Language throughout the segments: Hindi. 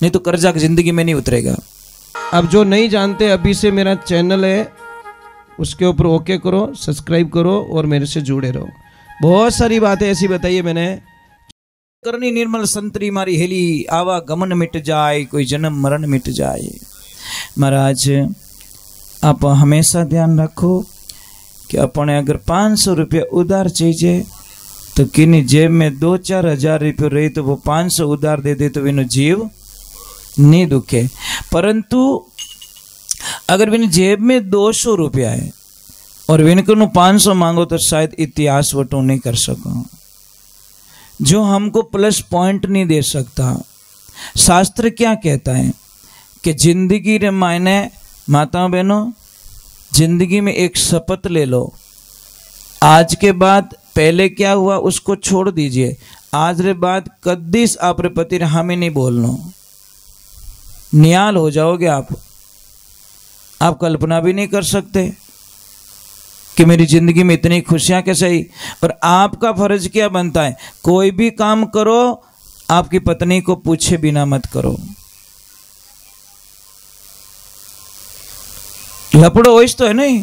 नहीं तो कर्जा जिंदगी में नहीं उतरेगा। अब जो नहीं जानते, अभी से मेरा चैनल है उसके ऊपर ओके करो, सब्सक्राइब करो और मेरे से जुड़े रहो। बहुत सारी बातें ऐसी बताई है मैंने। करनी निर्मल संतरी मारी हेली, आवा गमन मिट जाए, कोई जन्म मरण मिट जाए। महाराज आप हमेशा ध्यान रखो कि अपने अगर 500 रुपया उधार चाहिए तो किन्हीं जेब में 2-4 हज़ार रुपये रही तो वो 500 उधार दे दे तो विनो जीव नहीं दुखे। परंतु अगर विन जेब में 200 रुपया है और विनकर 500 मांगो तो शायद इतिहास वटो नहीं कर सको, जो हमको प्लस पॉइंट नहीं दे सकता। शास्त्र क्या कहता है कि जिंदगी रे मायने माताओं बहनों, जिंदगी में एक शपथ ले लो, आज के बाद पहले क्या हुआ उसको छोड़ दीजिए, आज रे बाद कद्दीस आप रे पति रे हमें नहीं बोलना। निहाल हो जाओगे आप कल्पना भी नहीं कर सकते कि मेरी जिंदगी में इतनी खुशियां कैसे आई। पर आपका फर्ज क्या बनता है, कोई भी काम करो आपकी पत्नी को पूछे बिना मत करो। लपड़ो वैस तो है नहीं,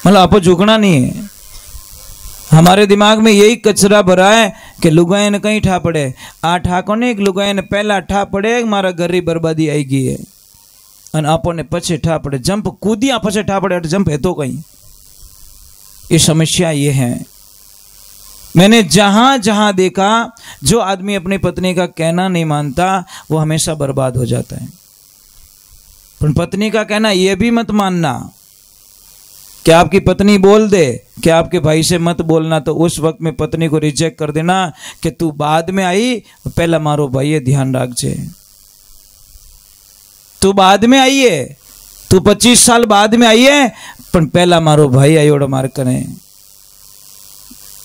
मतलब आपको झुकना नहीं है। हमारे दिमाग में यही कचरा भरा है कि लुगाई ने कहीं ठा पड़े, आ ठाको ने एक लुगाई ने पहला ठा पड़े मारा घर री बर्बादी आई गई है, और आपो ने पछे ठा पड़े, जंप कूदिया पछे ठा पड़े, जंप है तो कहीं। ये समस्या ये है। मैंने जहां जहां देखा जो आदमी अपनी पत्नी का कहना नहीं मानता वो हमेशा बर्बाद हो जाता है। पर पत्नी का कहना ये भी मत मानना कि आपकी पत्नी बोल दे कि आपके भाई से मत बोलना, तो उस वक्त में पत्नी को रिजेक्ट कर देना कि तू बाद में आई, पहला मारो भाई ये ध्यान रख जे, तू बाद में आई है, तू 25 साल बाद में आई है, पर पहला मारो भाई आयोड़ मार करे।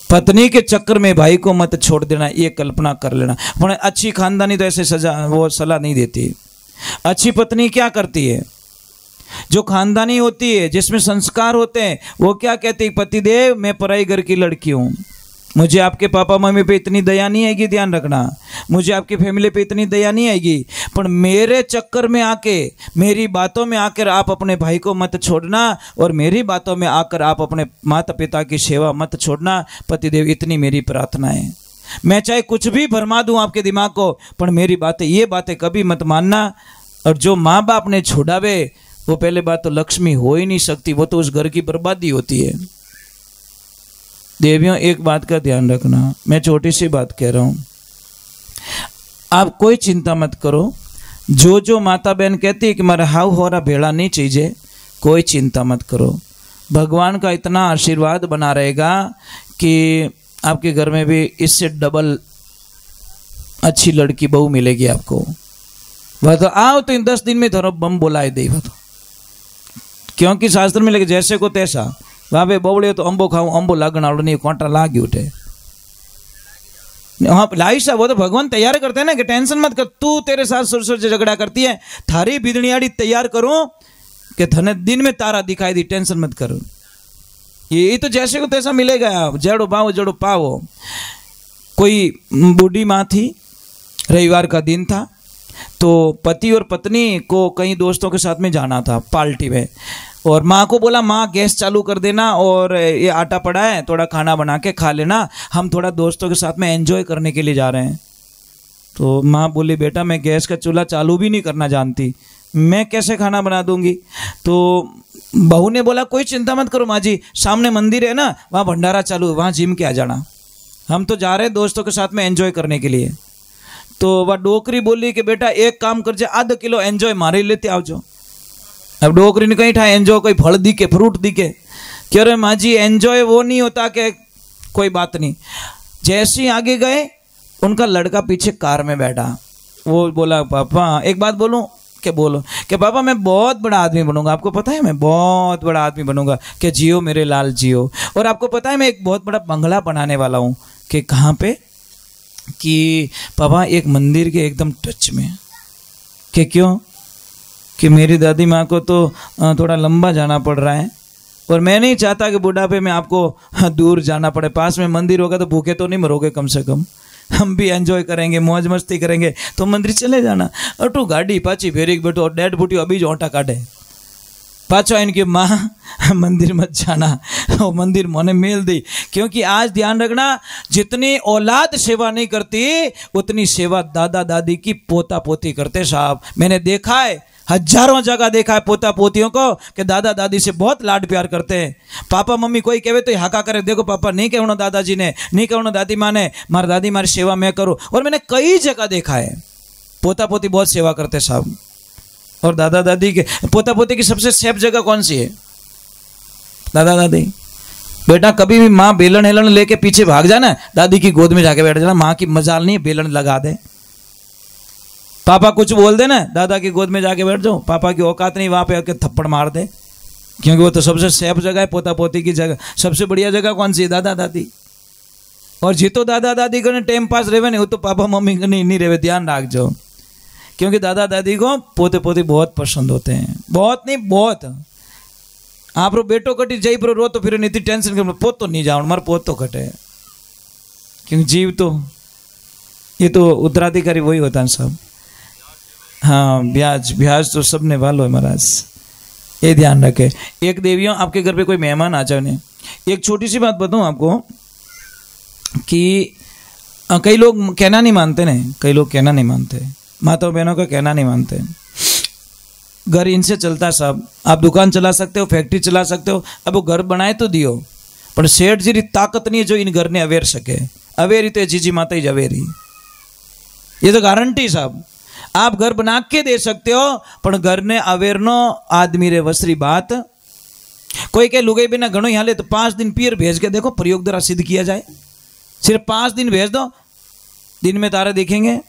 पत्नी के चक्कर में भाई को मत छोड़ देना, ये कल्पना कर लेना। पर अच्छी खानदानी तो ऐसे सजा वो सलाह नहीं देती। अच्छी पत्नी क्या करती है, जो खानदानी होती है जिसमें संस्कार होते हैं, वो क्या कहती है, पतिदेव मैं पराई घर की लड़की हूं, मुझे आपके पापा मम्मी पे इतनी दया नहीं आएगी, ध्यान रखना, मुझे आपकी फैमिली पे इतनी दया नहीं आएगी, पर मेरे चक्कर में आके, मेरी बातों में आकर आप अपने भाई को मत छोड़ना, और मेरी बातों में आकर आप अपने माता पिता की सेवा मत छोड़ना। पतिदेव इतनी मेरी प्रार्थना है। मैं चाहे कुछ भी भरमा दूं आपके दिमाग को, पर मेरी बातें, ये बातें कभी मत मानना। और जो माँ बाप ने छोड़ावे वो पहले बात तो लक्ष्मी हो ही नहीं सकती, वो तो उस घर की बर्बादी होती है। देवियों एक बात का ध्यान रखना, मैं छोटी सी बात कह रहा हूं, आप कोई चिंता मत करो। जो माता बहन कहती है कि मेरा हाउ हो रहा भेड़ा नहीं चाहिए, कोई चिंता मत करो। भगवान का इतना आशीर्वाद बना रहेगा कि आपके घर में भी इससे डबल अच्छी लड़की बहू मिलेगी आपको। वह तो आओ तो इन 10 दिन में धरो बम बोलाए दे, तो क्योंकि शास्त्र में लगे जैसे को तैसा, वहां पे बोबड़े तो अंबो खाऊं, अंबो लागना नहीं, कांटा लागी उठे। हाँ लाइशा, वो तो भगवान तैयार करते हैं ना कि टेंशन मत कर, तू तेरे साथ सुर से झगड़ा करती है, थारी बिदनियाड़ी तैयार करो कि धने दिन में तारा दिखाई दी, टेंशन मत करो। ये तो जैसे को तैसा मिलेगा, जड़ो पाओ जड़ो पाओ। कोई बूढ़ी माँ थी, रविवार का दिन था, तो पति और पत्नी को कहीं दोस्तों के साथ में जाना था पार्टी में, और माँ को बोला माँ गैस चालू कर देना और ये आटा पड़ा है थोड़ा खाना बना के खा लेना, हम थोड़ा दोस्तों के साथ में एंजॉय करने के लिए जा रहे हैं। तो माँ बोली बेटा मैं गैस का चूल्हा चालू भी नहीं करना जानती, मैं कैसे खाना बना दूंगी। तो बहू ने बोला कोई चिंता मत करो माँ जी, सामने मंदिर है ना, वहाँ भंडारा चालू है, वहाँ जिम के आ जाना, हम तो जा रहे हैं दोस्तों के साथ में एंजॉय करने के लिए। तो वह डोकरी बोली कि बेटा एक काम कर जा, आधा किलो एंजॉय मारे लेते आओ जो। अब डोकरी ने कहीं ठा एंजॉय कोई फल दिखे फ्रूट दिखे, कह रहे माँ जी एंजॉय वो नहीं होता कि कोई बात नहीं। जैसे ही आगे गए उनका लड़का पीछे कार में बैठा, वो बोला पापा एक बात बोलूं, कि बोलो, कि पापा मैं बहुत बड़ा आदमी बनूंगा, आपको पता है मैं बहुत बड़ा आदमी बनूंगा, कि जियो मेरे लाल जियो, और आपको पता है मैं एक बहुत बड़ा बंगला बनाने वाला हूँ। कि कहाँ पे, कि पापा एक मंदिर के एकदम टच में। कि क्यों, कि मेरी दादी माँ को तो थोड़ा लंबा जाना पड़ रहा है, और मैं नहीं चाहता कि बुढ़ापे में आपको दूर जाना पड़े, पास में मंदिर होगा तो भूखे तो नहीं मरोगे कम से कम, हम भी एंजॉय करेंगे, मौज मस्ती करेंगे, तो मंदिर चले जाना। अटू गाड़ी पाची फेरी बैठो, डेड बूटी अभी जो ओटा काटे पाचो इनकी माँ मंदिर मत जाना, वो मंदिर मोने मेल दी। क्योंकि आज ध्यान रखना, जितनी औलाद सेवा नहीं करती उतनी सेवा दादा दादी की पोता पोती करते साहब। मैंने देखा है, हजारों जगह देखा है पोता पोतियों को कि दादा दादी से बहुत लाड प्यार करते हैं। पापा मम्मी कोई कहे तो हाका करे, देखो पापा नहीं कहना दादाजी ने, नहीं कहना दादी माँ ने, मारी दादी मारी सेवा मैं करूँ। और मैंने कई जगह देखा है पोता पोती बहुत सेवा करते साहब। और दादा दादी के पोता पोती की सबसे सेफ जगह कौन सी है? दादा दादी। बेटा कभी भी माँ बेलन हेलन लेके पीछे भाग जाना, दादी की गोद में जाके बैठ जाना। माँ की मजाल नहीं है, बेलन लगा दे। पापा कुछ बोल दे ना, दादा की गोद में जाके बैठ जाओ, पापा की औकात नहीं वहां पे आके थप्पड़ मार दे। क्योंकि वो तो सबसे सेफ जगह है पोता पोती की जगह। सबसे बढ़िया जगह कौन सी है? दादा दादी। और जितो दादा दादी को टाइम पास रहे नहीं, वो तो पापा मम्मी को नहीं रहे, ध्यान रख जाओ। क्योंकि दादा दादी को पोते पोती बहुत पसंद होते हैं, बहुत नहीं बहुत। आप रो बेटो कटी जई पर रो तो फिर नहीं टेंशन कर, पोत तो नहीं जाओ मार पोत तो कटे। क्योंकि जीव तो ये तो उत्तराधिकारी वही होता है सब। हाँ ब्याज ब्याज तो सबने वालो है महाराज, ये ध्यान रखे। एक देवियों आपके घर पे कोई मेहमान आ जाए, एक छोटी सी बात बताऊं आपको कि कई लोग कहना नहीं मानते ने, कई लोग कहना नहीं मानते, माताओं बहनों का कहना नहीं मानते। घर इनसे चलता साहब। आप दुकान चला सकते हो, फैक्ट्री चला सकते हो, अब वो घर बनाए तो दियो, पर सेठ जी ताकत नहीं है जो इन घर ने अवेर सके। अवेरी तो जीजी माता ही अवेरी, ये तो गारंटी साहब। आप घर बना के दे सकते हो, पर घर ने अवेरनो आदमी रे वसरी बात। कोई कहे लुगाई बिना घणो यहाँ ले तो 5 दिन पियर भेज के देखो, प्रयोग द्वारा सिद्ध किया जाए। सिर्फ 5 दिन भेज दो, दिन में तारे दिखेंगे।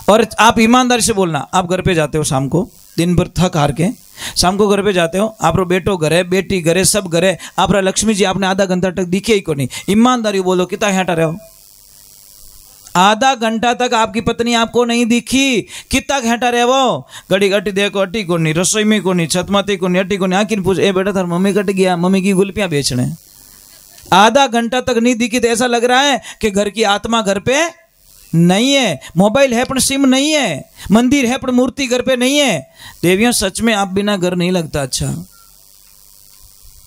और आप ईमानदारी से बोलना, आप घर पे जाते हो शाम को, दिन भर थक हार के शाम को घर पे जाते हो, आप रो बेटो घरे, बेटी घरे, सब घरे, आप रा लक्ष्मी जी आपने आधा घंटा तक दिखे ही को नहीं। ईमानदारी बोलो कितना हेटा रहे हो? आधा घंटा तक आपकी पत्नी आपको नहीं दिखी, कितना घंटा रहे वो? घड़ी घटी देखो, अटी को नहीं, रसोई में को नहीं, छतमाती को नहीं, अटी को नहीं, आखिर पूछ ए बेटा थार मम्मी कट गया, मम्मी की गुलपियां बेचने। आधा घंटा तक नहीं दिखी तो ऐसा लग रहा है कि घर की आत्मा घर पे नहीं है। मोबाइल है पर सिम नहीं है, मंदिर है पर मूर्ति घर पे नहीं है। देवियों सच में आप बिना घर नहीं लगता, अच्छा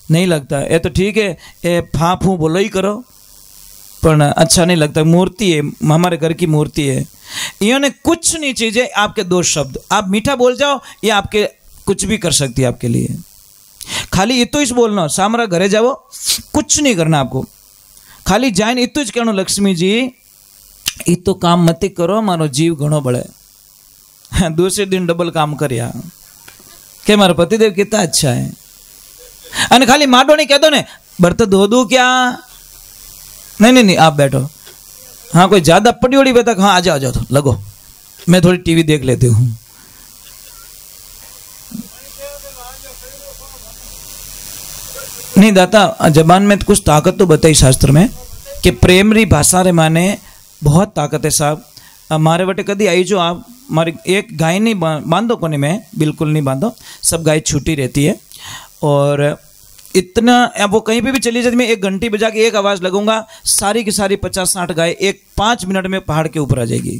नहीं लगता। ये तो ठीक है, ये फा फू बोलो ही करो, पर अच्छा नहीं लगता। मूर्ति है, हमारे घर की मूर्ति है। इन्होंने कुछ नहीं चीजें, आपके 2 शब्द आप मीठा बोल जाओ, ये आपके कुछ भी कर सकती है आपके लिए। खाली इतो ही बोलना, सामरा घरे जाओ, कुछ नहीं करना आपको, खाली जाइन इतो ही कहना, लक्ष्मी जी इतो काम मत करो, मारो जीव घणो बड़े। दूसरे दिन डबल काम करया के मारो पतिदेव कितना अच्छा है। अने खाली माडो नहीं कह दो ने, बर्तन धो दूं क्या? नहीं नहीं नहीं, आप बैठो। हाँ कोई ज्यादा पड़ी उड़ी बता, हाँ आ जाओ तो लगो, मैं थोड़ी टीवी देख लेती हूँ। नहीं दाता, जबान में कुछ ताकत तो बताई शास्त्र में कि प्रेम री भाषा रे माने बहुत ताकत है साहब। हमारे बटे कदी आई जो आप हमारी एक गाय नहीं बांधो कोने में, बिल्कुल नहीं बांधो, सब गाय छूटी रहती है। और इतना अब वो कहीं पे भी चली जाती, मैं एक घंटी बजा के एक आवाज़ लगूंगा, सारी की सारी 50-60 गाय एक 5 मिनट में पहाड़ के ऊपर आ जाएगी।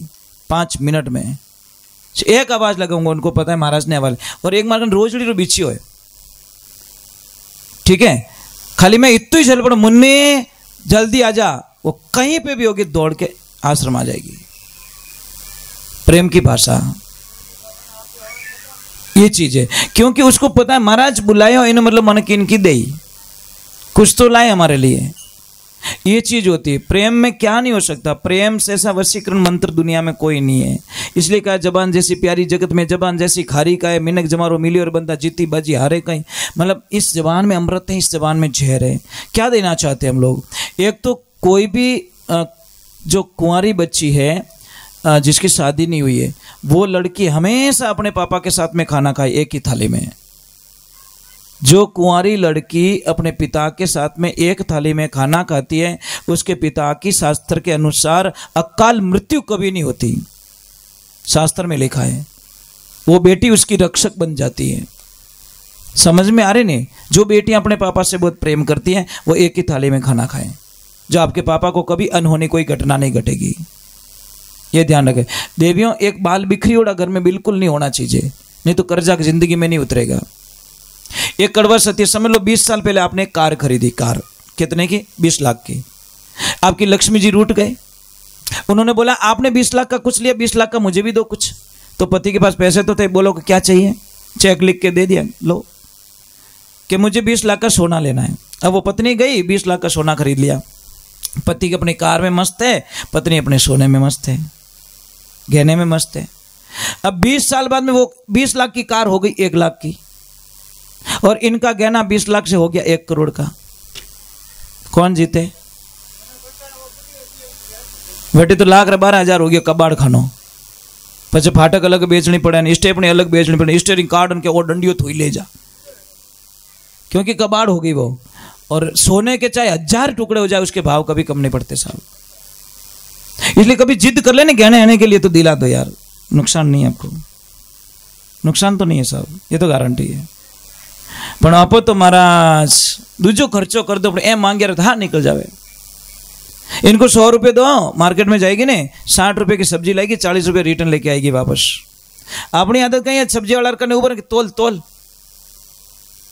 5 मिनट में एक आवाज़ लगाऊंगा, उनको पता है महाराज ने आवाज। और एक मार्गन रोजड़ी रो बिछी हो, ठीक है, खाली मैं इतनी चल पड़ा, मुन्ने जल्दी आ जा, वो कहीं पे भी होगी दौड़ के आश्रम आ जाएगी। प्रेम की भाषा ये चीज है, क्योंकि उसको पता है महाराज बुलाए हो, इन्हें मतलब मन की इनकी दे, कुछ तो लाए हमारे लिए। ये चीज होती है। प्रेम में क्या नहीं हो सकता, प्रेम से ऐसा वशीकरण मंत्र दुनिया में कोई नहीं है। इसलिए कहा जबान जैसी प्यारी जगत में जबान जैसी खारी का है, मिनक जमारो मिली और बंदा जीती बाजी हारे कहीं। मतलब इस जबान में अमृत है, इस जबान में जहर है। क्या देना चाहते हैं हम लोग? एक तो कोई भी जो कुंवारी बच्ची है जिसकी शादी नहीं हुई है, वो लड़की हमेशा अपने पापा के साथ में खाना खाए एक ही थाली में। जो कुंवारी लड़की अपने पिता के साथ में एक थाली में खाना खाती है, उसके पिता की शास्त्र के अनुसार अकाल मृत्यु कभी नहीं होती। शास्त्र में लिखा है वो बेटी उसकी रक्षक बन जाती है। समझ में आ रहे नहीं? जो बेटियां अपने पापा से बहुत प्रेम करती हैं वो एक ही थाली में खाना खाएं। जो आपके पापा को कभी अनहोनी कोई घटना नहीं घटेगी। ये ध्यान रखें देवियों, एक बाल बिखरी हुआ घर में बिल्कुल नहीं होना चाहिए, नहीं तो कर्जा जिंदगी में नहीं उतरेगा। एक कड़वा सत्य समझ लो, 20 साल पहले आपने एक कार खरीदी, कार कितने की? 20 लाख की। आपकी लक्ष्मी जी रूठ गए, उन्होंने बोला आपने 20 लाख का कुछ लिया, 20 लाख का मुझे भी दो कुछ। तो पति के पास पैसे तो थे, बोलो क्या चाहिए, चेक लिख के दे दिया, लो कि मुझे 20 लाख का सोना लेना है। अब वो पत्नी गई 20 लाख का सोना खरीद लिया। पति अपनी कार में मस्त है, पत्नी अपने सोने में मस्त है, गहने में मस्त है। अब 20 साल बाद में वो 20 लाख की कार हो गई 1 लाख की, और इनका गहना 20 लाख से हो गया 1 करोड़ का। कौन जीते? बेटे तो लाख 12,000 हो गया कबाड़ खानो, પછી फाटक अलग बेचनी पड़े, स्टेपनी अलग बेचनी पड़े, स्टेरिंग कार्ड के वो डंडियो थोड़ी ले जा, क्योंकि कबाड़ हो गई वो। और सोने के चाहे 1000 टुकड़े हो जाए उसके भाव कभी कम नहीं पड़ते साहब। इसलिए कभी जिद कर लेने गहने आने के लिए तो दिला दो यार, नुकसान नहीं है आपको, नुकसान तो नहीं है साहब, ये तो गारंटी है। पण आपो तो महाराज दूजो खर्चो कर दो, एम मांगे तो हाँ निकल जावे। इनको 100 रुपये दो, मार्केट में जाएगी ने 60 रुपये की सब्जी लाएगी, 40 रुपये रिटर्न लेके आएगी वापस। अपनी आदत कहीं है सब्जी वाला करने ऊपर तोल तोल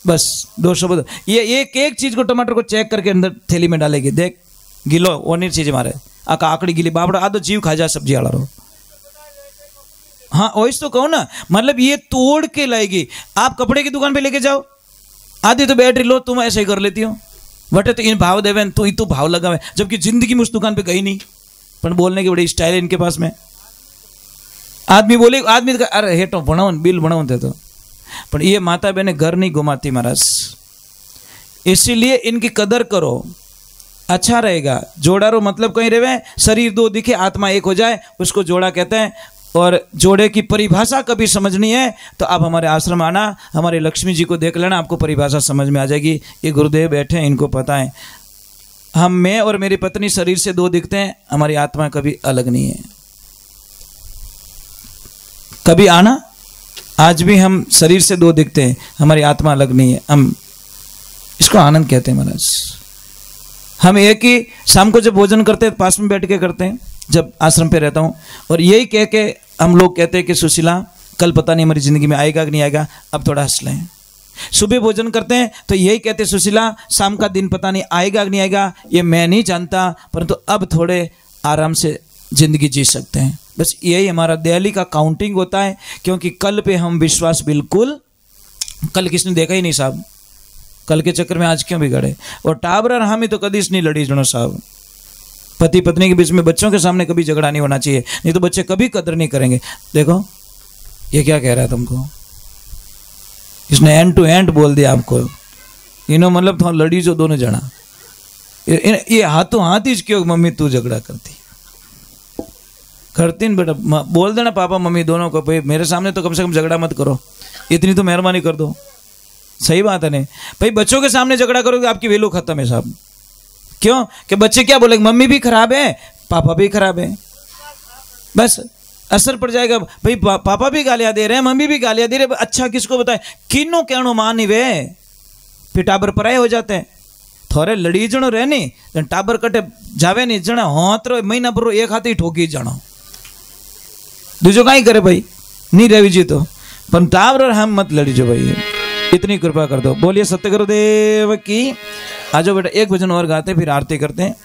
बस 200। ये एक चीज को टमाटर को चेक करके अंदर थैली में डालेगी, देख गिलो ओनी चीज मारे आका आकड़ी गिली बाबड़ा आदो जीव खा जा सब्जी वाला रो। हाँ वैसे तो कहो ना, मतलब ये तोड़ के लाएगी। आप कपड़े की दुकान पे लेके जाओ, आधी तो बैटरी लो, तुम ऐसे ही कर लेती हो, बटे तो इन भाव देवे तो तो भाव लगावे, जबकि जिंदगी में उस दुकान पे गई नहीं, पर बोलने की बड़ी स्टाइल है इनके पास में। आदमी बोले, आदमी तो अरे हेटो बनाओ बिल बनाओ दे तो, पर ये माता बहने घर नहीं घुमाती महाराज। इसीलिए इनकी कदर करो, अच्छा रहेगा। जोड़ा रो मतलब कहीं रहे, शरीर दो दिखे आत्मा एक हो जाए, उसको जोड़ा कहते हैं। और जोड़े की परिभाषा कभी समझनी है तो आप हमारे आश्रम आना, हमारे लक्ष्मी जी को देख लेना, आपको परिभाषा समझ में आ जाएगी। ये गुरुदेव बैठे हैं, इनको पता है। हम, मैं और मेरी पत्नी शरीर से 2 दिखते हैं, हमारी आत्मा कभी अलग नहीं है। कभी आना, आज भी हम शरीर से 2 दिखते हैं, हमारी आत्मा अलग नहीं है। हम इसको आनंद कहते हैं महाराज। हम एक ही शाम को जब भोजन करते हैं पास में बैठ के करते हैं, जब आश्रम पे रहता हूँ, और यही कह के हम लोग कहते हैं कि सुशीला कल पता नहीं हमारी जिंदगी में आएगा कि नहीं आएगा, अब थोड़ा हंस लें। सुबह भोजन करते हैं तो यही कहते हैं सुशीला शाम का दिन पता नहीं आएगा कि नहीं आएगा, ये मैं नहीं जानता, परंतु अब थोड़े आराम से जिंदगी जी सकते हैं। बस यही हमारा दिवाली का काउंटिंग होता है, क्योंकि कल पे हम विश्वास बिल्कुल, कल किसने देखा ही नहीं साहब, कल के चक्कर में आज क्यों बिगड़े। और टाबर हम ही तो कभी नहीं लड़ी जनो साहब, पति पत्नी के बीच में, बच्चों के सामने कभी झगड़ा नहीं होना चाहिए, नहीं तो बच्चे कभी कदर नहीं करेंगे। देखो ये क्या कह रहा है तुमको, इसने एंड टू एंड बोल दिया आपको, इन्हों मतलब तो लड़ी जो दोनों जना, ये हाथों हाथ ही क्यों मम्मी तू झगड़ा करती न बेटा, बोल देना पापा मम्मी दोनों को, भाई मेरे सामने तो कम से कम झगड़ा मत करो, इतनी तो मेहरबानी कर दो। सही बात है नहीं भाई, बच्चों के सामने झगड़ा करोगे आपकी वैल्यू खत्म है साहब। क्यों कि बच्चे क्या बोलेंगे, मम्मी भी खराब है पापा भी खराब है, बस असर पड़ जाएगा। भाई पापा भी गालियां दे रहे हैं, मम्मी भी गालियां दे रहे हैं, अच्छा किसको बताए, किनो कहनो मान वे, फिर टाबर पराए हो जाते हैं। थोड़े लड़ी जनो रहे नहीं, टाबर कटे जावे नहीं, जना होत रो महीना भर एक हाथ ही ठोकी जानो, दूजो कहीं करे भाई, नहीं रही जी तो, पर टाबर हम मत लड़ी जो भाई, इतनी कृपा कर दो। बोलिए सत्य गुरुदेव की। आ जाओ बेटा, एक भजन और गाते फिर आरती करते हैं।